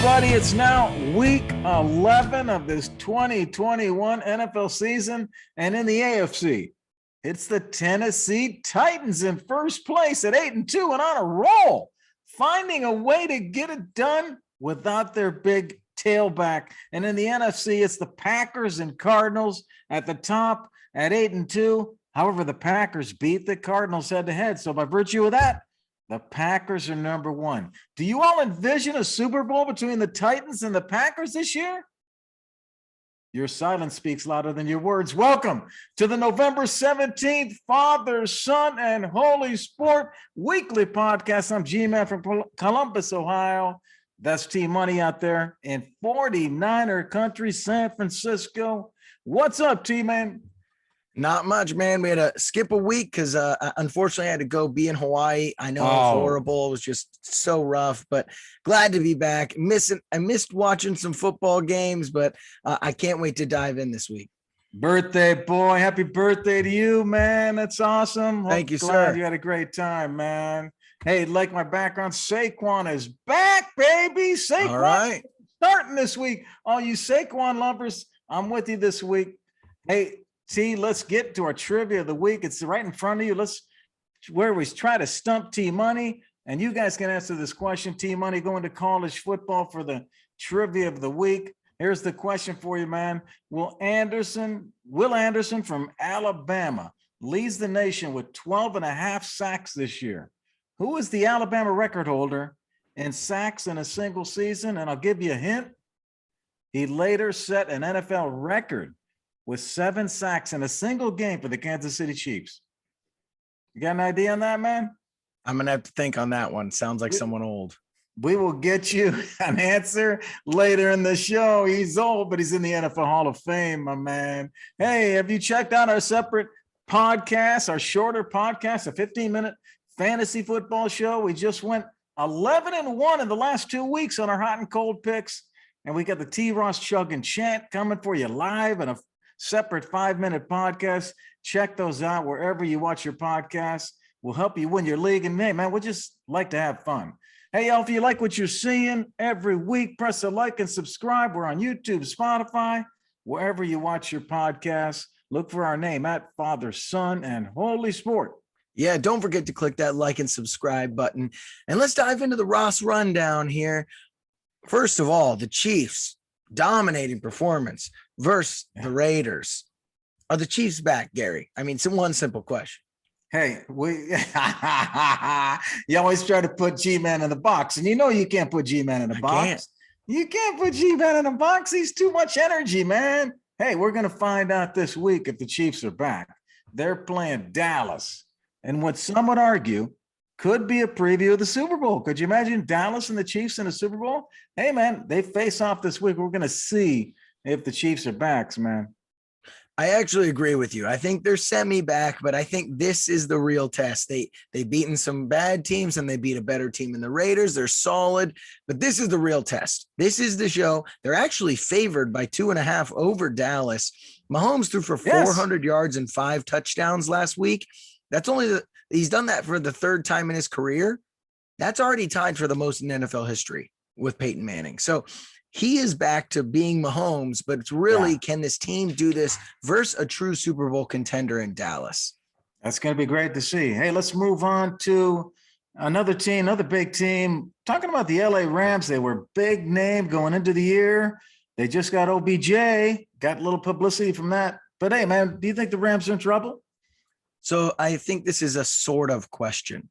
everybody. It's now week 11 of this 2021 NFL season. And in the AFC, it's the Tennessee Titans in first place at 8-2 and on a roll, finding a way to get it done without their big tailback. And in the NFC, it's the Packers and Cardinals at the top at 8-2. However, the Packers beat the Cardinals head-to-head. So by virtue of that, the Packers are number one. Do you all envision a Super Bowl between the Titans and the Packers this year? Your silence speaks louder than your words. Welcome to the November 17th Father, Son, and Holy Sport weekly podcast. I'm G-Man from Columbus, Ohio. That's T-Money out there in 49er country, San Francisco. What's up, T-Man? Not much, man. We had to skip a week because unfortunately I had to go be in Hawaii. I know it was horrible. It was just so rough, but glad to be back. I missed watching some football games, but I can't wait to dive in this week. Birthday boy. Happy birthday to you, man. That's awesome. Thank you, glad sir. You had a great time, man. Hey, like my background, Saquon is back, baby. Saquon All right. Starting this week. All you Saquon lovers, I'm with you this week. Hey, T, let's get to our trivia of the week. It's right in front of you. Where we try to stump T-Money, and you guys can answer this question. T-Money going to college football for the trivia of the week. Here's the question for you, man. Will Anderson from Alabama leads the nation with 12 and a half sacks this year? Who is the Alabama record holder in sacks in a single season? And I'll give you a hint. He later set an NFL record with 7 sacks in a single game for the Kansas City Chiefs. You got an idea on that, man? I'm going to have to think on that one. Sounds like someone old. We will get you an answer later in the show. He's old, but he's in the NFL Hall of Fame, my man. Hey, have you checked out our separate podcast, our shorter podcast, a 15-minute fantasy football show? We just went 11-1 in the last 2 weeks on our hot and cold picks. And we got the T-Ross Chug and Chant coming for you live and a separate 5-minute podcast. Check those out wherever you watch your podcasts. We'll help you win your league. And hey, man, we just like to have fun. Hey, y'all, if you like what you're seeing every week, press a like and subscribe. We're on YouTube, Spotify, wherever you watch your podcasts. Look for our name at Father, Son, and Holy Sport. Yeah, don't forget to click that like and subscribe button. And let's dive into the Ross rundown here. First of all, the Chiefs, dominating performance versus the Raiders. Are the Chiefs back, Gary? I mean, it's one simple question. Hey, you always try to put G-Man in the box, and you know you can't put G-Man in the box. You can't put G-Man in the box. He's too much energy, man. Hey, we're going to find out this week if the Chiefs are back. They're playing Dallas, and what some would argue could be a preview of the Super Bowl. Could you imagine Dallas and the Chiefs in the Super Bowl? Hey, man, they face off this week. We're going to see if the Chiefs are backs, man. I actually agree with you. I think they're semi-back, but I think this is the real test. They beaten some bad teams and they beat a better team in the Raiders. They're solid, but this is the real test. This is the show. They're actually favored by 2.5 over Dallas. Mahomes threw for 400 yards and 5 touchdowns last week. That's he's done that for the 3rd time in his career. That's already tied for the most in NFL history with Peyton Manning. So he is back to being Mahomes, but it's really, can this team do this versus a true Super Bowl contender in Dallas? That's going to be great to see. Hey, let's move on to another team, another big team. Talking about the LA Rams, they were big name going into the year. They just got OBJ, got a little publicity from that. But hey, man, do you think the Rams are in trouble? So I think this is a sort of question.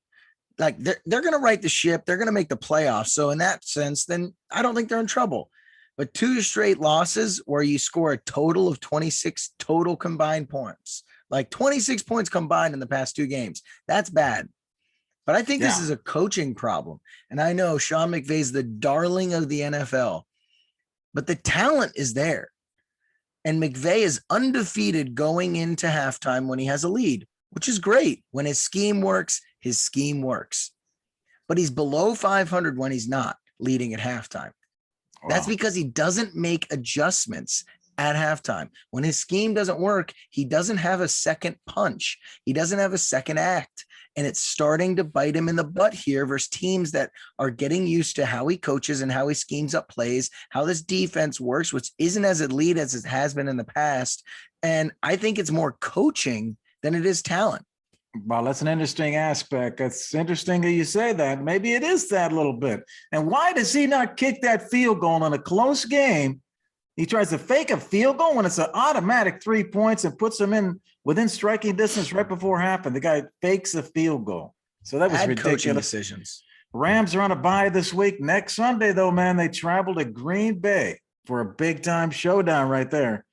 Like they're going to right the ship. They're going to make the playoffs. So in that sense, then I don't think they're in trouble. But 2 straight losses where you score a total of 26 total combined points, like 26 points combined in the past 2 games. That's bad. But I think this is a coaching problem. And I know Sean McVay is the darling of the NFL, but the talent is there. And McVay is undefeated going into halftime when he has a lead, which is great. When his scheme works, his scheme works. But he's below 500 when he's not leading at halftime. Wow. That's because he doesn't make adjustments at halftime. When his scheme doesn't work, he doesn't have a second punch. He doesn't have a second act. And it's starting to bite him in the butt here versus teams that are getting used to how he coaches and how he schemes up plays, how this defense works, which isn't as elite as it has been in the past. And I think it's more coaching than it is talent. Well, that's an interesting aspect. It's interesting that you say that. Maybe it is that a little bit. And why does he not kick that field goal in a close game? He tries to fake a field goal when it's an automatic 3 points and puts them in within striking distance right before half, and the guy fakes a field goal. So that was ridiculous. Coaching decisions. Rams are on a bye this week. Next Sunday, though, man, they travel to Green Bay for a big-time showdown right there.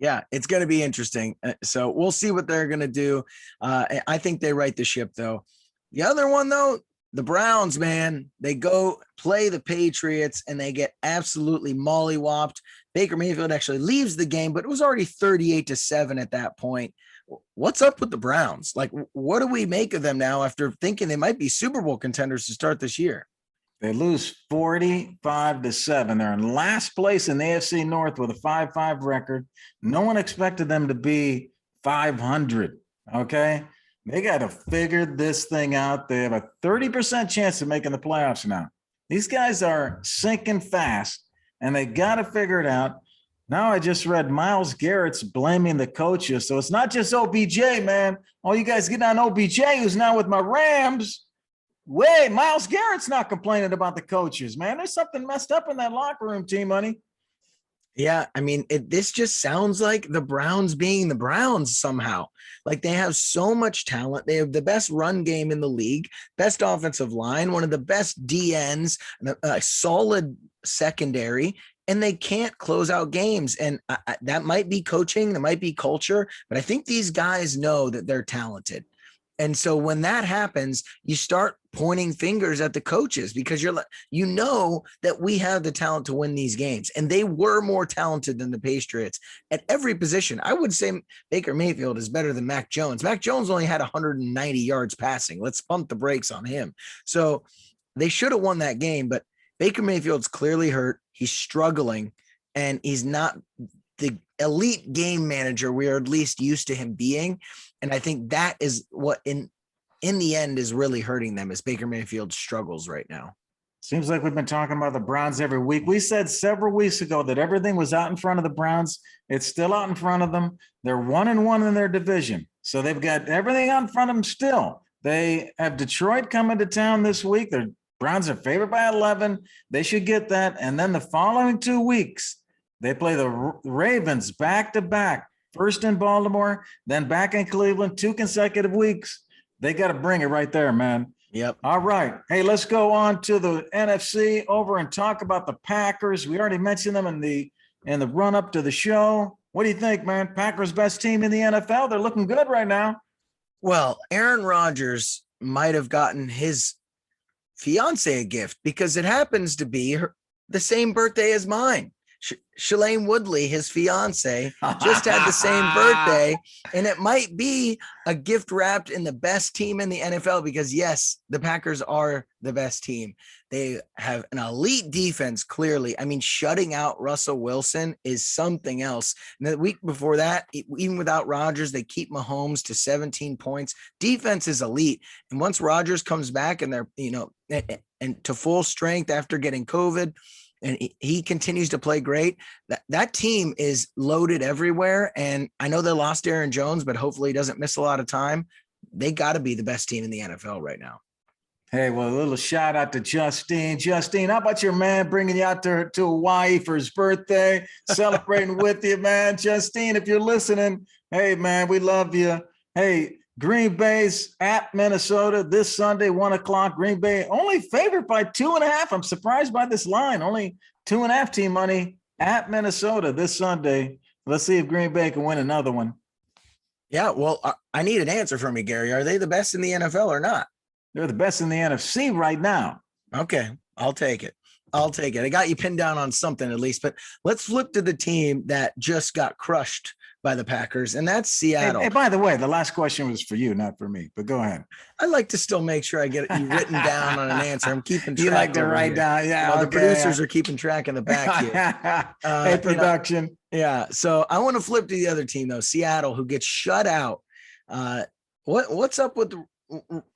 Yeah, it's going to be interesting. So we'll see what they're going to do. I think they right the ship, though. The other one, though, the Browns, man, they go play the Patriots and they get absolutely mollywopped. Baker Mayfield actually leaves the game, but it was already 38-7 at that point. What's up with the Browns? Like, what do we make of them now after thinking they might be Super Bowl contenders to start this year? They lose 45-7. They're in last place in the AFC North with a 5-5 record. No one expected them to be 500. Okay. They got to figure this thing out. They have a 30% chance of making the playoffs now. These guys are sinking fast and they got to figure it out. Now I just read Myles Garrett's blaming the coaches. So it's not just OBJ, man. All you guys getting on OBJ, who's now with my Rams. Wait, Myles Garrett's not complaining about the coaches, man. There's something messed up in that locker room, team, honey. Yeah, I mean, this just sounds like the Browns being the Browns somehow. Like they have so much talent. They have the best run game in the league, best offensive line, one of the best DNs, a solid secondary, and they can't close out games. And that might be coaching, that might be culture, but I think these guys know that they're talented. And so when that happens, you start pointing fingers at the coaches because you know that we have the talent to win these games. And they were more talented than the Patriots at every position. I would say Baker Mayfield is better than Mac Jones. Mac Jones only had 190 yards passing. Let's pump the brakes on him. So they should have won that game, but Baker Mayfield's clearly hurt. He's struggling and he's not the elite game manager we are at least used to him being. And I think that is what in the end is really hurting them is Baker Mayfield struggles right now. Seems like we've been talking about the Browns every week. We said several weeks ago that everything was out in front of the Browns. It's still out in front of them. They're 1-1 in their division. So they've got everything out in front of them still. They have Detroit coming to town this week. The Browns are favored by 11. They should get that. And then the following 2 weeks, they play the Ravens back-to-back. First in Baltimore, then back in Cleveland, 2 consecutive weeks. They got to bring it right there, man. Yep. All right. Hey, let's go on to the NFC over and talk about the Packers. We already mentioned them in the run-up to the show. What do you think, man? Packers best team in the NFL. They're looking good right now. Well, Aaron Rodgers might have gotten his fiance a gift because it happens to be the same birthday as mine. Shailene Woodley, his fiance, just had the same birthday, and it might be a gift wrapped in the best team in the NFL because, yes, the Packers are the best team. They have an elite defense, clearly. I mean, shutting out Russell Wilson is something else. And the week before that, even without Rodgers, they keep Mahomes to 17 points. Defense is elite. And once Rodgers comes back and they're, and to full strength after getting COVID, and he continues to play great. That team is loaded everywhere. And I know they lost Aaron Jones, but hopefully he doesn't miss a lot of time. They got to be the best team in the NFL right now. Hey, well, a little shout out to Justine. Justine, how about your man bringing you out to Hawaii for his birthday, celebrating with you, man? Justine, if you're listening, hey, man, we love you. Hey, Green Bay's at Minnesota this Sunday, 1:00. Green Bay only favored by 2.5. I'm surprised by this line. Only 2.5 team money at Minnesota this Sunday. Let's see if Green Bay can win another one. Yeah, well, I need an answer from you, Gary. Are they the best in the NFL or not? They're the best in the NFC right now. Okay, I'll take it. I got you pinned down on something at least, but let's flip to the team that just got crushed by the Packers, and that's Hey, Seattle. hey, by the way, the last question was for you, not for me, but go ahead. I like to still make sure I get you written down on an answer. I'm keeping track. You like to over write here. down. Yeah. The Okay, producers are keeping track in the back here. Hey, production. Yeah. So I want to flip to the other team though, Seattle, who gets shut out. What's up with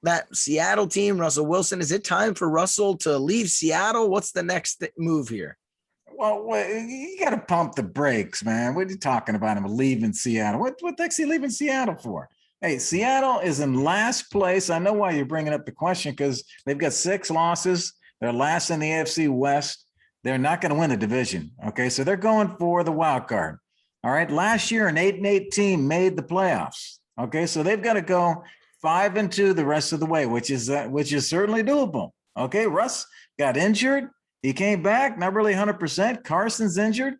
that Seattle team, Russell Wilson? Is it time for Russell to leave Seattle? What's the next move here? Well, you got to pump the brakes, man. What are you talking about? Him leaving Seattle? What the heck's he leaving Seattle for? Hey, Seattle is in last place. I know why you're bringing up the question, because they've got 6 losses. They're last in the AFC West. They're not going to win the division. Okay, so they're going for the wild card. All right, last year an 8-8 team made the playoffs. Okay, so they've got to go 5-2 the rest of the way, which is certainly doable. Okay, Russ got injured. He came back, not really 100%. Carson's injured.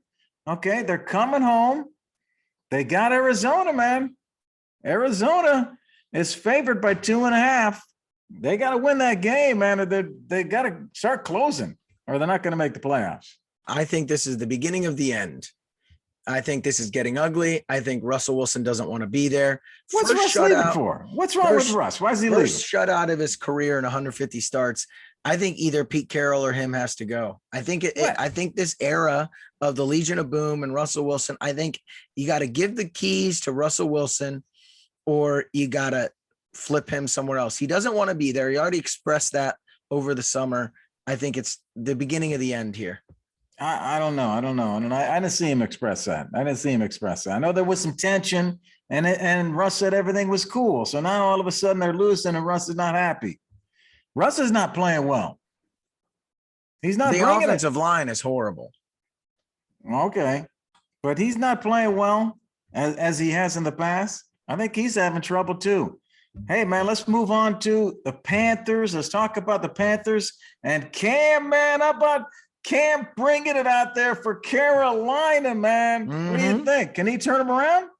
Okay, they're coming home. They got Arizona, man. Arizona is favored by 2.5. They got to win that game, man. They got to start closing, or they're not going to make the playoffs. I think this is the beginning of the end. I think this is getting ugly. I think Russell Wilson doesn't want to be there. What's Russ leaving for? What's wrong with Russ? Why is he leaving? First shutout of his career in 150 starts. I think either Pete Carroll or him has to go. I think I think this era of the Legion of Boom and Russell Wilson, I think you got to give the keys to Russell Wilson, or you got to flip him somewhere else. He doesn't want to be there. He already expressed that over the summer. I think it's the beginning of the end here. I don't know. I didn't see him express that. I know there was some tension, and Russ said everything was cool. So now all of a sudden they're losing, and Russ is not happy. Russ is not playing well. He's not. The offensive line is horrible. Okay, but he's not playing well as he has in the past. I think he's having trouble too. Hey, man, let's move on to the Panthers. Let's talk about the Panthers and Cam, man. How about Cam bringing it out there for Carolina, man? What do you think? Can he turn him around?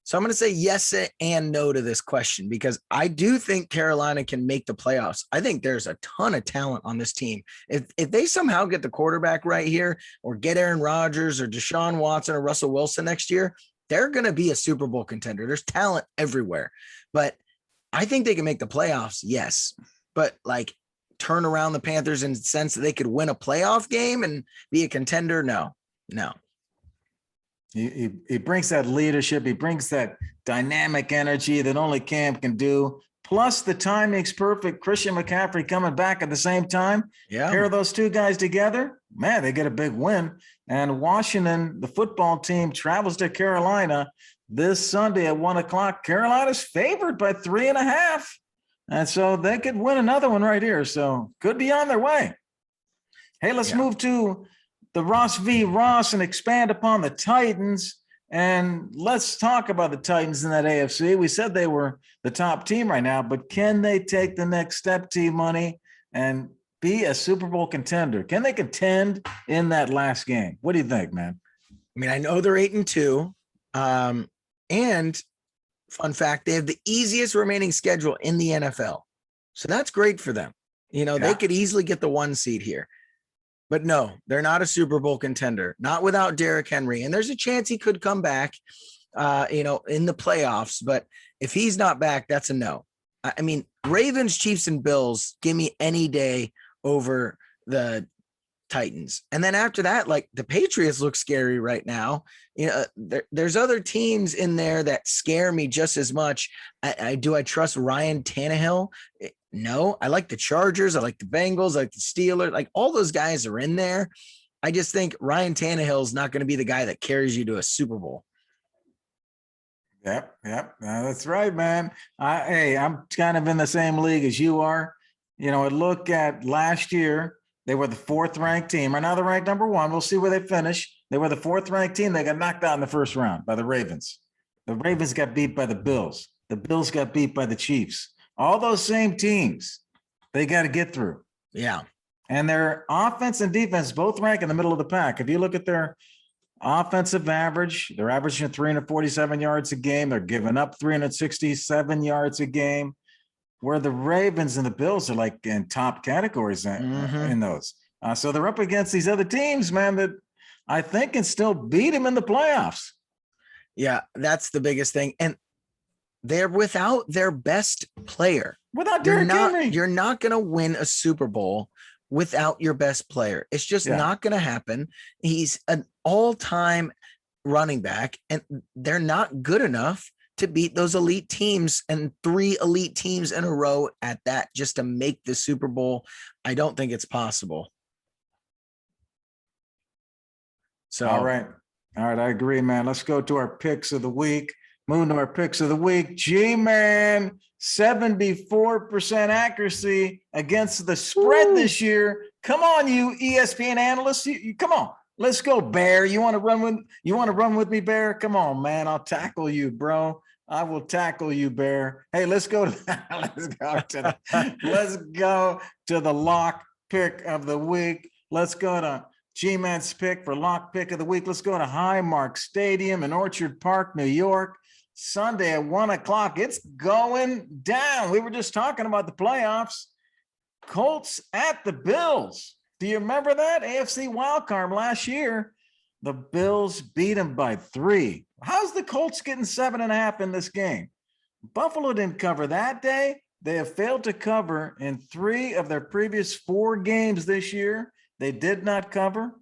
So I'm going to say yes and no to this question, because I do think Carolina can make the playoffs. I think there's a ton of talent on this team. If they somehow get the quarterback right here, or get Aaron Rodgers or Deshaun Watson or Russell Wilson next year, they're going to be a Super Bowl contender. There's talent everywhere, but I think they can make the playoffs. Yes. But like turn around the Panthers in the sense that they could win a playoff game and be a contender. No. He brings that leadership. He brings that dynamic energy that only Cam can do. Plus, the timing's perfect. Christian McCaffrey coming back at the same time. Yeah. Pair those two guys together, man, they get a big win. And Washington, the football team, travels to Carolina this Sunday at 1:00. Carolina's favored by 3.5. And so they could win another one right here. So could be on their way. Hey, let's move to the Ross v. Ross and expand upon the Titans. And let's talk about the Titans in that AFC. We said they were the top team right now, but can they take the next step, T-Money, and be a Super Bowl contender? Can they contend in that last game? What do you think, man? I mean, I know they're 8-2. And fun fact, they have the easiest remaining schedule in the NFL. So that's great for them. They could easily get the 1 seed here. But no, they're not a Super Bowl contender, not without Derrick Henry. And there's a chance he could come back, in the playoffs. But if he's not back, that's a no. I mean, Ravens, Chiefs, and Bills, give me any day over the Titans. And then after that, like the Patriots look scary right now. There's other teams in there that scare me just as much. Do I trust Ryan Tannehill? No. I like the Chargers. I like the Bengals. I like the Steelers. Like all those guys are in there. I just think Ryan Tannehill is not going to be the guy that carries you to a Super Bowl. Yep. That's right, man. I'm kind of in the same league as you are. Look at last year. They were the 4th ranked team. Right now they're ranked number 1. We'll see where they finish. They were the 4th ranked team. They got knocked out in the first round by the Ravens. The Ravens got beat by the Bills. The Bills got beat by the Chiefs. All those same teams, they got to get through. Yeah. And their offense and defense both rank in the middle of the pack. If you look at their offensive average, they're averaging 347 yards a game. They're giving up 367 yards a game, where the Ravens and the Bills are like in top categories in those. So they're up against these other teams, man, that I think can still beat them in the playoffs. Yeah, that's the biggest thing. And they're without their best player. Without Derrick Henry. You're not going to win a Super Bowl without your best player. It's just not going to happen. He's an all-time running back, and they're not good enough to beat those elite teams, and 3 elite teams in a row at that, just to make the Super Bowl. I don't think it's possible. So, all right. I agree, man. Let's go to our picks of the week. Moving to our picks of the week. G-Man, 74% accuracy against the spread this year. Come on, you ESPN analysts. You come on. Let's go, Bear. You want to run with me, Bear? Come on, man. I'll tackle you, bro. I will tackle you, Bear. Hey, let's go to the lock pick of the week. Let's go to G-Man's pick for lock pick of the week. Let's go to Highmark Stadium in Orchard Park, New York. Sunday at 1:00. It's going down. We were just talking about the playoffs. Colts at the Bills. Do you remember that? AFC wildcard last year. The Bills beat them by 3. How's the Colts getting 7.5 in this game? Buffalo didn't cover that day. They have failed to cover in 3 of their previous 4 games this year. They did not cover.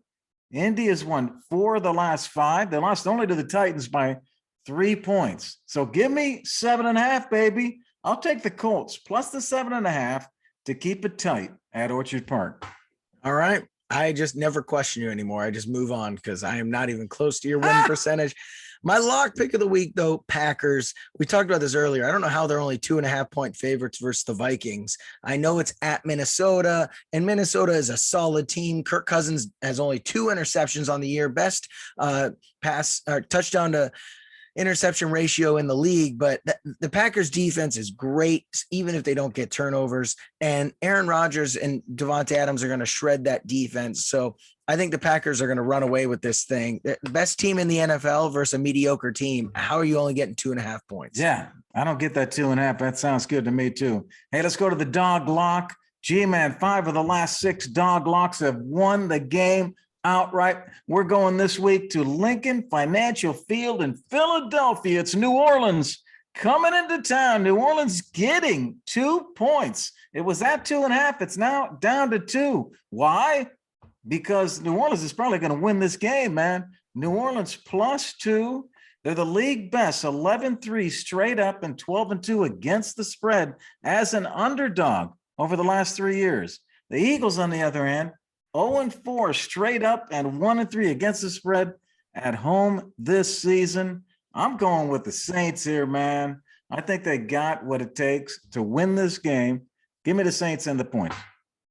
Indy has won 4 of the last 5. They lost only to the Titans by 3 points. So give me 7.5, baby. I'll take the Colts plus the 7.5 to keep it tight at Orchard Park. All right. I just never question you anymore. I just move on because I am not even close to your win percentage. My lock pick of the week, though, Packers. We talked about this earlier. I don't know how they're only 2.5-point favorites versus the Vikings. I know it's at Minnesota, and Minnesota is a solid team. Kirk Cousins has only 2 interceptions on the year, best touchdown to interception ratio in the league, but the Packers defense is great, even if they don't get turnovers, and Aaron Rodgers and Devontae Adams are going to shred that defense. So I think the Packers are going to run away with this thing. The best team in the NFL versus a mediocre team. How are you only getting 2.5 points? Yeah, I don't get that 2.5. That sounds good to me too. Hey, let's go to the dog lock. G-Man, 5 of the last 6 dog locks have won the game outright. We're going this week to Lincoln Financial Field in Philadelphia. It's New Orleans coming into town. New Orleans getting 2 points. It was at 2.5. It's now down to 2. Why? Because New Orleans is probably going to win this game, man. New Orleans plus 2. They're the league best, 11-3 straight up and 12-2 against the spread as an underdog over the last 3 years. The Eagles, on the other hand, 0-4 straight up and 1-3 against the spread at home this season. I'm going with the Saints here, man. I think they got what it takes to win this game. Give me the Saints and the points.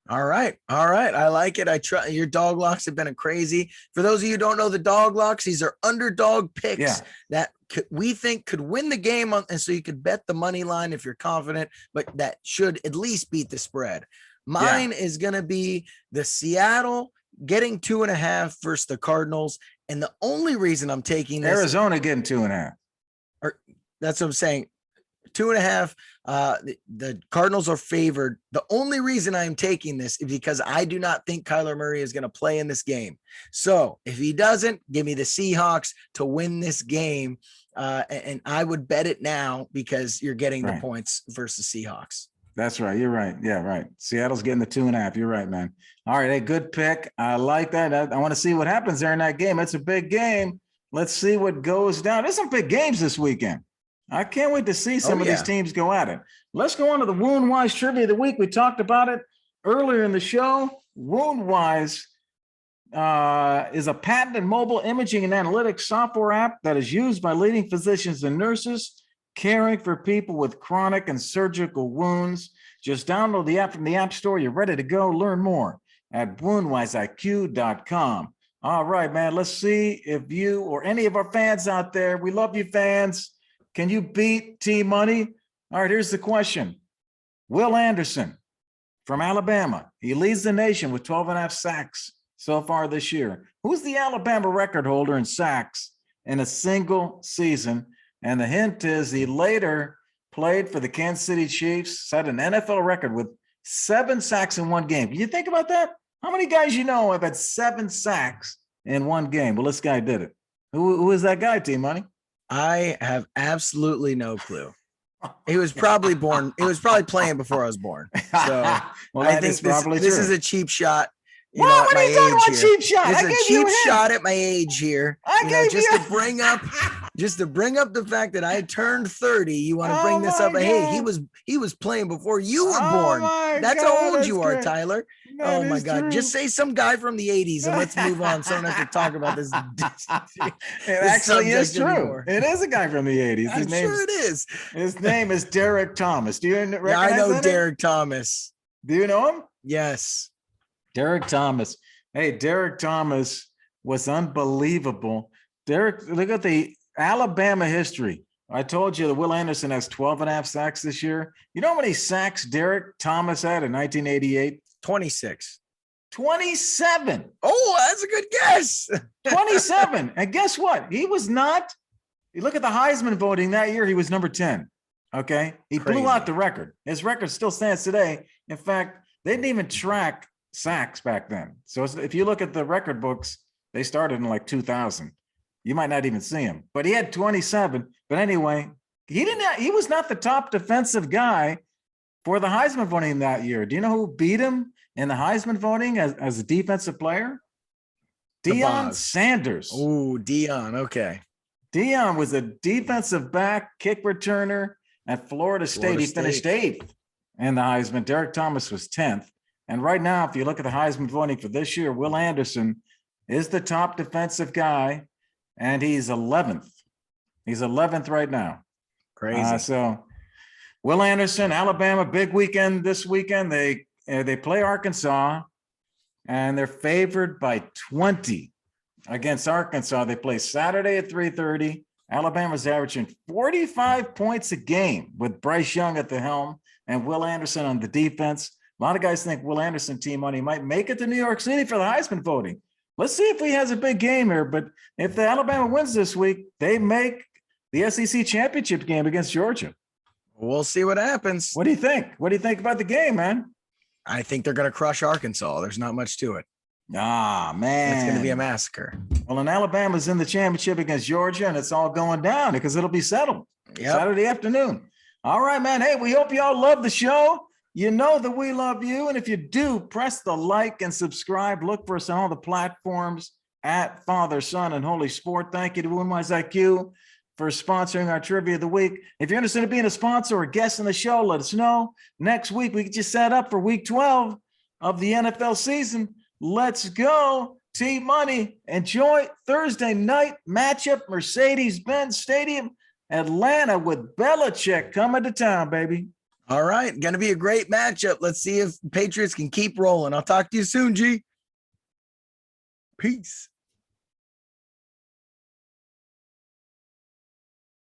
All right. I like it. I try. Your dog locks have been crazy. For those of you who don't know the dog locks, these are underdog picks that we think could win the game, and so you could bet the money line if you're confident, but that should at least beat the spread. Mine is going to be the Seattle getting 2.5 versus the Cardinals. And the only reason I'm taking this, Arizona getting 2.5. Or that's what I'm saying. 2.5. The Cardinals are favored. The only reason I'm taking this is because I do not think Kyler Murray is going to play in this game. So if he doesn't, give me the Seahawks to win this game. And I would bet it now because you're getting the points versus Seahawks. That's right. You're right. Yeah, right. Seattle's getting the 2.5. You're right, man. All right. Hey, good pick. I like that. I want to see what happens there in that game. It's a big game. Let's see what goes down. There's some big games this weekend. I can't wait to see some of these teams go at it. Let's go on to the Wound-Wise Trivia of the Week. We talked about it earlier in the show. Wound-Wise is a patented mobile imaging and analytics software app that is used by leading physicians and nurses caring for people with chronic and surgical wounds. Just download the app from the App Store. You're ready to go. Learn more at woundwiseiq.com. All right, man. Let's see if you or any of our fans out there, we love you, fans. Can you beat T-Money? All right, here's the question. Will Anderson from Alabama, he leads the nation with 12.5 sacks so far this year. Who's the Alabama record holder in sacks in a single season? And the hint is he later played for the Kansas City Chiefs, set an NFL record with 7 sacks in one game. Can you think about that? How many guys you know have had 7 sacks in one game? Well, this guy did it. Who is that guy, T-Money? I have absolutely no clue. He was probably born. He was probably playing before I was born. So well, I that think is probably this true. is a cheap shot. You What? know, at What my are you talking age about? here, Cheap shot? it's I a gave cheap you a shot hint. at my age here. I You know, gave just you to bring up, the fact that I turned 30. You want to Oh bring this up? my Hey, he God. was playing before you were Oh born. my That's how God. old That's you are, great. Tyler. That Oh my is God! Just true. say some guy from the '80s and let's move on. So I don't have to talk about this It this actually is subject true. anymore. It is a guy from the 80s. I'm sure it is. His name is Derek Thomas. Do you recognize Yeah, I know that name? Derek Thomas. Do you know him? Yes. Derek Thomas. Hey, Derek Thomas was unbelievable. Derek, look at the Alabama history. I told you that Will Anderson has 12 and a half sacks this year. You know how many sacks Derek Thomas had in 1988? 26. 27. Oh, that's a good guess. 27. And guess what? He was not. You look at the Heisman voting that year, he was number 10. Okay. He Crazy. blew out the record. His record still stands today. In fact, they didn't even track sacks back then. So if you look at the record books, they started in like 2000. You might not even see him, but he had 27. But anyway, he was not the top defensive guy for the Heisman voting that year. Do you know who beat him in the Heisman voting as a defensive player? Deion Sanders. Oh, Deion. Okay. Deion was a defensive back, kick returner at Florida State. He finished 8th in the Heisman. Derek Thomas was 10th. And right now, if you look at the Heisman voting for this year, Will Anderson is the top defensive guy, and he's 11th. He's 11th right now. Crazy. So Will Anderson, Alabama, big weekend this weekend. They play Arkansas, and they're favored by 20 against Arkansas. They play Saturday at 3:30. Alabama's averaging 45 points a game with Bryce Young at the helm and Will Anderson on the defense. A lot of guys think Will Anderson team money might make it to New York City for the Heisman voting. Let's see if he has a big game here. But if the Alabama wins this week, they make the SEC championship game against Georgia. We'll see what happens. What do you think? What do you think about the game, man? I think they're going to crush Arkansas. There's not much to it. Ah, man. It's going to be a massacre. Well, and Alabama's in the championship against Georgia, and it's all going down because it'll be settled Saturday afternoon. All right, man. Hey, we hope y'all love the show. You know that we love you. And if you do, press the like and subscribe. Look for us on all the platforms at Father, Son, and Holy Sport. Thank you to Woonwise IQ for sponsoring our Trivia of the Week. If you're interested in being a sponsor or guest in the show, let us know. Next week, we get you set up for week 12 of the NFL season. Let's go. Team Money. Enjoy Thursday night matchup, Mercedes-Benz Stadium, Atlanta with Belichick coming to town, baby. All right. Going to be a great matchup. Let's see if Patriots can keep rolling. I'll talk to you soon, G. Peace.